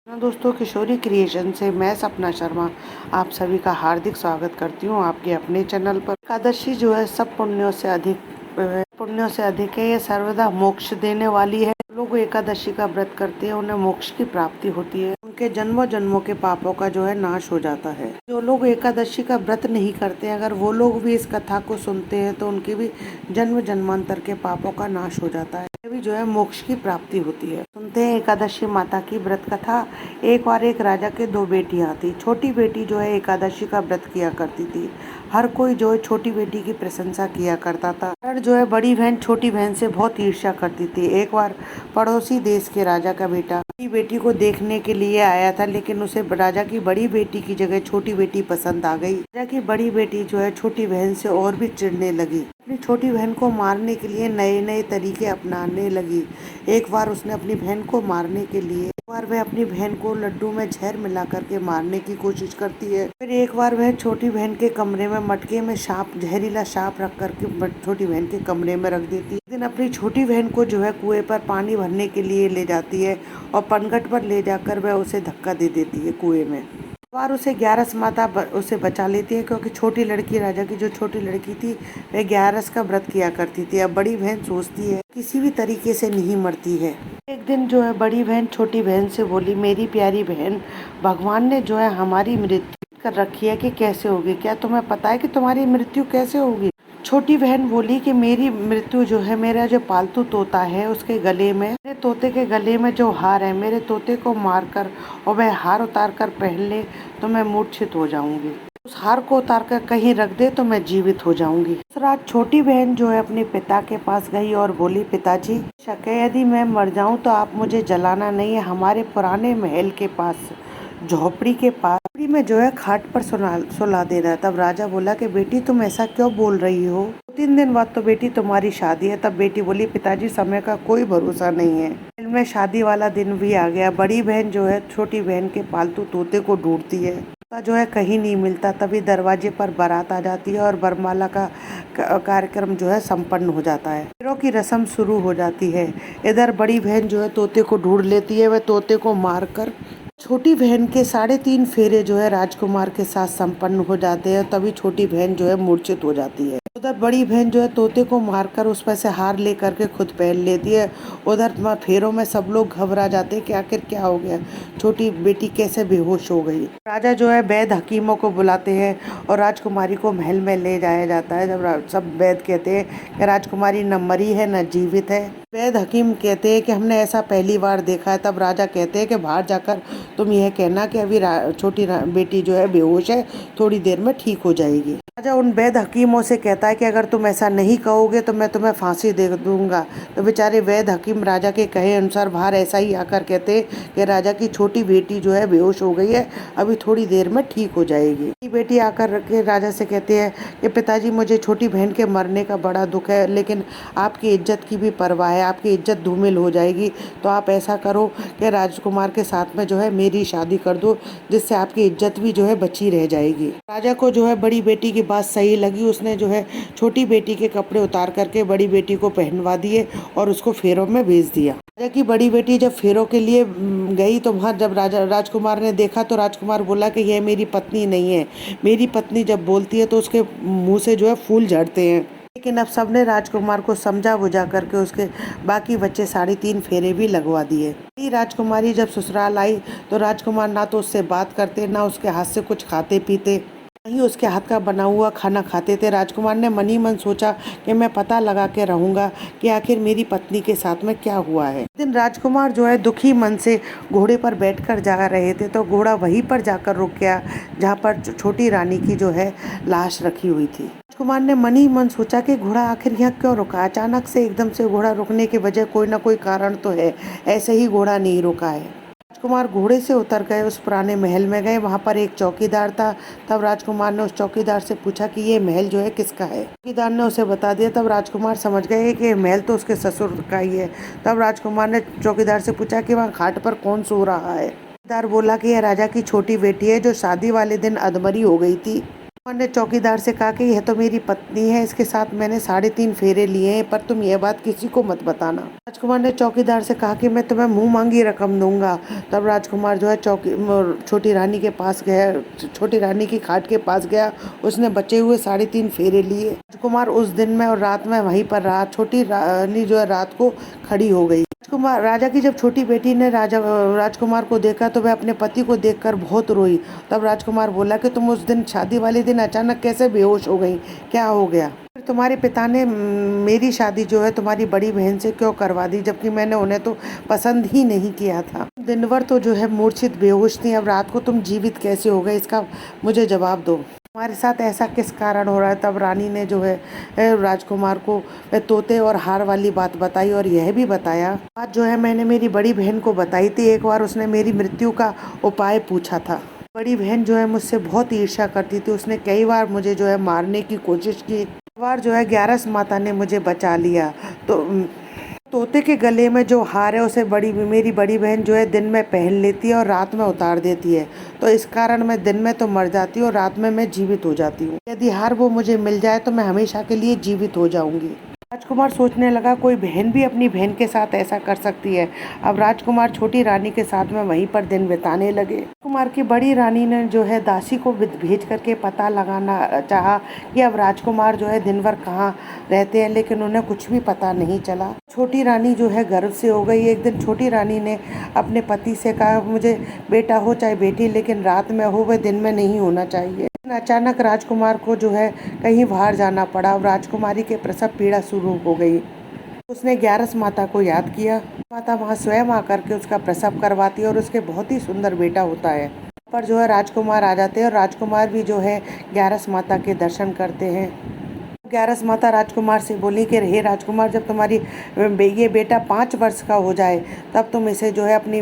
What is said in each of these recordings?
दोस्तों, किशोरी क्रिएशन से मैं सपना शर्मा आप सभी का हार्दिक स्वागत करती हूँ आपके अपने चैनल पर। एकादशी जो है सब पुण्यों से अधिक है। ये सर्वदा मोक्ष देने वाली है। लोग एकादशी का व्रत करते हैं, उन्हें मोक्ष की प्राप्ति होती है। उनके जन्मों जन्मों के पापों का जो है नाश हो जाता है। जो लोग एकादशी का व्रत नहीं करते, अगर वो लोग भी इस कथा को सुनते हैं तो उनके भी जन्म जन्मांतर के पापों का नाश हो जाता है, भी जो है मोक्ष की प्राप्ति होती है। सुनते हैं एकादशी माता की व्रत कथा। एक बार एक राजा के दो बेटियां थी। छोटी बेटी जो है एकादशी का व्रत किया करती थी। हर कोई जो है छोटी बेटी की प्रशंसा किया करता था। पर जो है बड़ी बहन छोटी बहन से बहुत ईर्ष्या करती थी। एक बार पड़ोसी देश के राजा का बेटा छोटी बेटी को देखने के लिए आया था, लेकिन उसे राजा की बड़ी बेटी की जगह छोटी बेटी पसंद आ गई। राजा की बड़ी बेटी जो है छोटी बहन से और भी चिढ़ने लगी। अपनी छोटी बहन को मारने के लिए नए नए तरीके अपनाने लगी। एक बार उसने अपनी बहन को मारने के लिए वह अपनी बहन को लड्डू में जहर मिला करके मारने की कोशिश करती है। फिर एक बार वह छोटी बहन के कमरे में मटके में जहरीला सांप रख करके छोटी बहन के कमरे में रख देती है। एक दिन अपनी छोटी बहन को जो है कुएं पर पानी भरने के लिए ले जाती है और पनघट पर ले जाकर वह उसे धक्का दे देती है कुएं में। बार उसे ग्यारस माता उसे बचा लेती है, क्योंकि छोटी लड़की राजा की जो छोटी लड़की थी वह ग्यारस का व्रत किया करती थी। अब बड़ी बहन सोचती है किसी भी तरीके से नहीं मरती है। एक दिन जो है बड़ी बहन छोटी बहन से बोली, मेरी प्यारी बहन, भगवान ने जो है हमारी मृत्यु कर रखी है कि कैसे होगी, क्या तुम्हें पता है कि तुम्हारी मृत्यु कैसे होगी? छोटी बहन बोली कि मेरी मृत्यु जो है मेरा जो पालतू तोता है उसके गले में, मेरे तोते के गले में जो हार है, मेरे तोते को मारकर और वह हार उतार कर पहन ले तो मैं मूर्छित हो जाऊंगी। उस हार को उतार कर कहीं रख दे तो मैं जीवित हो जाऊंगी। उस रात छोटी बहन जो है अपने पिता के पास गई और बोली, पिताजी, शक है यदि मैं मर जाऊं तो आप मुझे जलाना नहीं है, हमारे पुराने महल के पास झोपड़ी के पास में जो है खाट पर सुला देना। तब राजा बोला कि बेटी तुम ऐसा क्यों बोल रही हो? 2-3 दिन बाद तो बेटी तुम्हारी शादी है। तब बेटी बोली, पिताजी समय का कोई भरोसा नहीं है। में शादी वाला दिन भी आ गया। बड़ी बहन जो है छोटी बहन के पालतू तोते को ढूंढती है, जो है कहीं नहीं मिलता। तभी दरवाजे पर बारात आ जाती है और बरमाला का कार्यक्रम जो है संपन्न हो जाता है। फेरों की रस्म शुरू हो जाती है। इधर बड़ी बहन जो है तोते को ढूंढ लेती है। वह तोते को मारकर छोटी बहन के 3.5 फेरे जो है राजकुमार के साथ संपन्न हो जाते हैं। तभी छोटी बहन जो है मूर्छित हो जाती है। उधर बड़ी बहन जो है तोते को मारकर उस पर से हार लेकर के खुद पहन लेती है। उधर फेरों में सब लोग घबरा जाते हैं कि आखिर क्या हो गया, छोटी बेटी कैसे बेहोश हो गई। राजा जो है वैद्य हकीमों को बुलाते हैं और राजकुमारी को महल में ले जाया जाता है। जब सब वैद्य कहते हैं कि राजकुमारी न मरी है न जीवित है। वैद्य हकीम कहते हैं कि हमने ऐसा पहली बार देखा है। तब राजा कहते हैं कि बाहर जाकर तुम यह कहना कि अभी छोटी बेटी जो है बेहोश है, थोड़ी देर में ठीक हो जाएगी। राजा उन वैद्य हकीमों से कहता है कि अगर तुम ऐसा नहीं कहोगे तो मैं तुम्हें फांसी दे दूंगा। तो बेचारे वैद्य हकीम राजा के कहे अनुसार बाहर ऐसा ही आकर कहते हैं कि राजा की छोटी बेटी जो है बेहोश हो गई है, अभी थोड़ी देर में ठीक हो जाएगी। बेटी आकर के राजा से कहती है कि पिताजी, मुझे छोटी बहन के मरने का बड़ा दुख है, लेकिन आपकी इज्जत की भी परवाह है, आपकी इज्जत धूमिल हो जाएगी। तो आप ऐसा करो कि राजकुमार के साथ में जो है मेरी शादी कर दो, जिससे आपकी इज्जत भी जो है बची रह जाएगी। राजा को जो है बड़ी बेटी की बात सही लगी। उसने जो है छोटी बेटी के कपड़े उतार करके बड़ी बेटी को पहनवा दिए और उसको फेरों में भेज दिया। राजा की बड़ी बेटी जब फेरों के लिए गई तो वहाँ जब राजकुमार ने देखा तो राजकुमार बोला कि यह मेरी पत्नी नहीं है। मेरी पत्नी जब बोलती है तो उसके मुंह से जो है फूल झड़ते हैं। लेकिन अब सबने राजकुमार को समझा बुझा करके उसके बाकी बच्चे 3.5 फेरे भी लगवा दिए। राजकुमारी जब ससुराल आई तो राजकुमार ना तो उससे बात करते, ना उसके हाथ से कुछ खाते पीते, नहीं उसके हाथ का बना हुआ खाना खाते थे। राजकुमार ने मन ही मन सोचा कि मैं पता लगा के रहूंगा कि आखिर मेरी पत्नी के साथ में क्या हुआ है। एक दिन राजकुमार जो है दुखी मन से घोड़े पर बैठकर जा रहे थे तो घोड़ा वहीं पर जाकर रुक गया जहाँ पर छोटी रानी की जो है लाश रखी हुई थी। राजकुमार ने मन ही मन सोचा कि घोड़ा आखिर यहाँ क्यों रुका? अचानक से एकदम से घोड़ा रुकने के वजह कोई ना कोई कारण तो है, ऐसे ही घोड़ा नहीं रुका है। राजकुमार घोड़े से उतर गए, उस पुराने महल में गए। वहाँ पर एक चौकीदार था। तब राजकुमार ने उस चौकीदार से पूछा कि ये महल जो है किसका है। चौकीदार ने उसे बता दिया। तब राजकुमार समझ गए कि महल तो उसके ससुर का ही है। तब राजकुमार ने चौकीदार से पूछा कि वहाँ खाट पर कौन सो रहा है। चौकीदार बोला कि यह राजा की छोटी बेटी है जो शादी वाले दिन अधमरी हो गई थी। राजकुमार ने चौकीदार से कहा कि यह तो मेरी पत्नी है, इसके साथ मैंने 3.5 फेरे लिए हैं, पर तुम यह बात किसी को मत बताना। राजकुमार ने चौकीदार से कहा कि मैं तुम्हें मुंह मांगी रकम दूंगा। तब राजकुमार जो है छोटी रानी के पास गया, छोटी रानी की खाट के पास गया। उसने बचे हुए 3.5 फेरे लिए। राजकुमार उस दिन में और रात में वहीं पर रहा। छोटी रानी जो है रात को खड़ी हो गई। राजकुमार राजा की जब छोटी बेटी ने राजकुमार को देखा तो वह अपने पति को देखकर बहुत रोई। तब राजकुमार बोला कि तुम उस दिन शादी वाले दिन अचानक कैसे बेहोश हो गई, क्या हो गया? फिर तुम्हारे पिता ने मेरी शादी जो है तुम्हारी बड़ी बहन से क्यों करवा दी, जबकि मैंने उन्हें तो पसंद ही नहीं किया था। दिन भर तो जो है मूर्छित बेहोश थी, अब रात को तुम जीवित कैसे हो गए, इसका मुझे जवाब दो। हमारे साथ ऐसा किस कारण हो रहा है? तब रानी ने जो है राजकुमार को तोते और हार वाली बात बताई और यह भी बताया, बात जो है मैंने मेरी बड़ी बहन को बताई थी। एक बार उसने मेरी मृत्यु का उपाय पूछा था। बड़ी बहन जो है मुझसे बहुत ईर्ष्या करती थी। उसने कई बार मुझे जो है मारने की कोशिश की। एक बार जो है ग्यारस माता ने मुझे बचा लिया। तो तोते के गले में जो हार है उसे मेरी बड़ी बहन जो है दिन में पहन लेती है और रात में उतार देती है। तो इस कारण मैं दिन में तो मर जाती हूँ और रात में मैं जीवित हो जाती हूँ। यदि हार वो मुझे मिल जाए तो मैं हमेशा के लिए जीवित हो जाऊंगी। राजकुमार सोचने लगा, कोई बहन भी अपनी बहन के साथ ऐसा कर सकती है। अब राजकुमार छोटी रानी के साथ में वहीं पर दिन बिताने लगे। राजकुमार की बड़ी रानी ने जो है दासी को भेज करके पता लगाना चाहा कि अब राजकुमार जो है दिन भर कहाँ रहते हैं, लेकिन उन्हें कुछ भी पता नहीं चला। छोटी रानी जो है गर्व से हो गई। एक दिन छोटी रानी ने अपने पति से कहा, मुझे बेटा हो चाहे बेटी, लेकिन रात में हो वह दिन में नहीं होना चाहिए। अचानक राजकुमार को जो है कहीं बाहर जाना पड़ा। राजकुमारी के प्रसव पीड़ा शुरू हो गई। उसने ग्यारस माता को याद किया। माता वहाँ स्वयं आकर के उसका प्रसव करवाती है और उसके बहुत ही सुंदर बेटा होता है। पर जो है राजकुमार आ जाते हैं और राजकुमार भी जो है ग्यारस माता के दर्शन करते हैं। ग्यारस माता राजकुमार से बोली कि हे राजकुमार, जब तुम्हारी ये बेटा 5 वर्ष का हो जाए तब तुम इसे जो है अपनी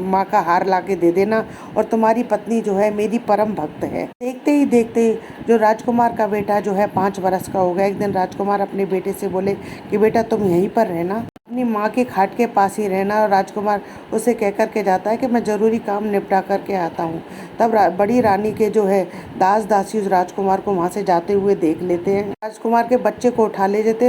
माँ का हार ला के दे देना, और तुम्हारी पत्नी जो है मेरी परम भक्त है। देखते ही देखते जो राजकुमार का बेटा जो है 5 वर्ष का हो गया। एक दिन राजकुमार अपने बेटे से बोले कि बेटा तुम यहीं पर रहना, अपनी माँ के खाट के पास ही रहना। और राजकुमार उसे कह कर के जाता है कि मैं ज़रूरी काम निपटा करके आता हूँ। तब बड़ी रानी के जो है दास दासी उस राजकुमार को वहाँ से जाते हुए देख लेते हैं। राजकुमार के बच्चे को उठा ले जाते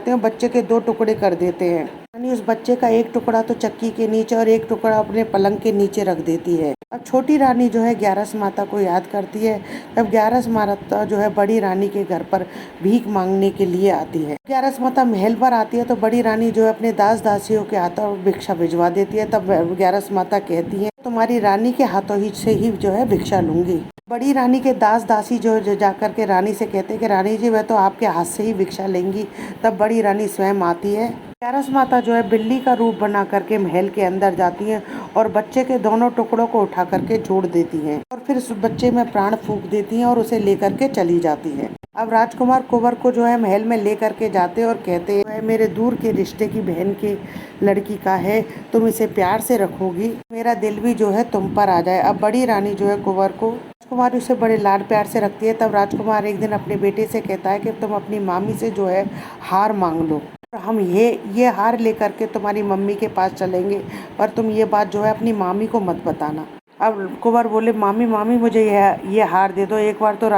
हैं, बच्चे के 2 टुकड़े कर देते हैं। रानी उस बच्चे का एक टुकड़ा तो चक्की के नीचे और एक टुकड़ा अपने पलंग के नीचे रख देती है। अब छोटी रानी जो है ग्यारस माता को याद करती है। तब ग्यारस माता जो है बड़ी रानी के घर पर भीख मांगने के लिए आती है। ग्यारस माता महल पर आती है तो बड़ी रानी जो है अपने दास दासियों के हाथों भिक्षा भिजवा देती है। तब ग्यारस माता कहती है, तुम्हारी रानी के हाथों ही से ही जो है भिक्षा लूंगी। बड़ी रानी के दास दासी जो जाकर के रानी से कहते हैं कि रानी जी, वह तो आपके हाथ से ही भिक्षा लेंगी। तब बड़ी रानी स्वयं आती है। ग्यारस माता जो है बिल्ली का रूप बना करके महल के अंदर जाती हैं और बच्चे के दोनों टुकड़ों को उठा करके जोड़ देती हैं और फिर उस बच्चे में प्राण फूंक देती हैं और उसे लेकर के चली जाती हैं। अब राजकुमार कुंवर को जो है महल में ले करके जाते हैं और कहते हैं, मेरे दूर के रिश्ते की बहन की लड़की का है, तुम इसे प्यार से रखोगी, मेरा दिल भी जो है तुम पर आ जाए। अब बड़ी रानी जो है कुंवर को, राजकुमार उसे बड़े लाड प्यार से रखती है। तब राजकुमार एक दिन अपने बेटे से कहता है कि तुम अपनी मामी से जो है हार मांग लो, हम ये हार लेकर के तुम्हारी मम्मी के पास चलेंगे, पर तुम ये बात जो है अपनी मामी को मत बताना। अब कुंवर बोले, मामी मुझे ये हार दे दो। एक बार तो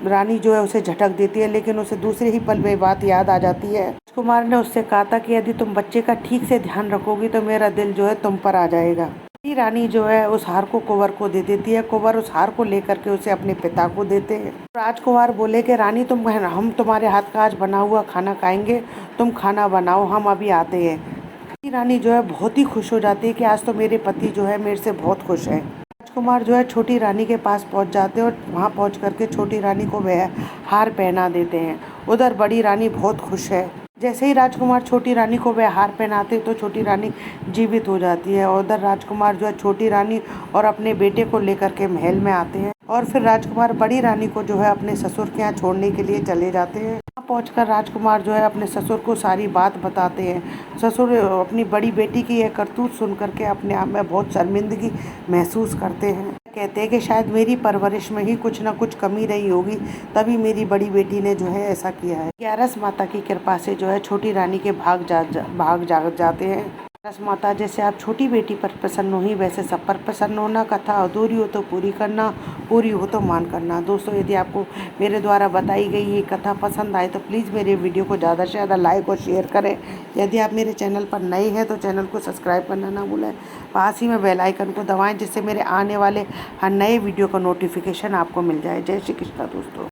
रानी जो है उसे झटक देती है, लेकिन उसे दूसरे ही पल में बात याद आ जाती है। कुमार ने उससे कहा था कि यदि तुम बच्चे का ठीक से ध्यान रखोगी तो मेरा दिल जो है तुम पर आ जाएगा। रानी जो है उस हार को कुंवर को दे देती है। कुंवर उस हार को लेकर के उसे अपने पिता को देते हैं। राजकुमार बोले कि रानी, हम तुम्हारे हाथ का आज बना हुआ खाना खाएंगे, तुम खाना बनाओ, हम अभी आते हैं। रानी जो है बहुत ही खुश हो जाती है कि आज तो मेरे पति जो है मेरे से बहुत खुश है। राजकुमार जो है छोटी रानी के पास पहुंच जाते हैं और वहां पहुंच करके छोटी रानी को वह हार पहना देते हैं। उधर बड़ी रानी बहुत खुश है। जैसे ही राजकुमार छोटी रानी को वह हार पहनाते तो छोटी रानी जीवित हो जाती है। और उधर राजकुमार जो है छोटी रानी और अपने बेटे को लेकर के महल में आते हैं और फिर राजकुमार बड़ी रानी को जो है अपने ससुर के यहाँ छोड़ने के लिए चले जाते हैं। वहाँ पहुंचकर राजकुमार जो है अपने ससुर को सारी बात बताते हैं। ससुर अपनी बड़ी बेटी की यह करतूत सुन करके अपने आप में बहुत शर्मिंदगी महसूस करते हैं। कहते हैं कि शायद मेरी परवरिश में ही कुछ ना कुछ कमी रही होगी, तभी मेरी बड़ी बेटी ने जो है ऐसा किया है। ग्यारस माता की कृपा से जो है छोटी रानी के भाग जाते हैं। सरस माता, जैसे आप छोटी बेटी पर प्रसन्न हुई वैसे सब पर प्रसन्न होना। कथा अधूरी हो तो पूरी करना, पूरी हो तो मान करना। दोस्तों, यदि आपको मेरे द्वारा बताई गई ये कथा पसंद आए तो प्लीज़ मेरे वीडियो को ज़्यादा से ज़्यादा लाइक और शेयर करें। यदि आप मेरे चैनल पर नए हैं तो चैनल को सब्सक्राइब करना ना भूलें। पास ही में बेल आइकन को दबाएं जिससे मेरे आने वाले हर नए वीडियो का नोटिफिकेशन आपको मिल जाए। जय श्री कृष्ण दोस्तों।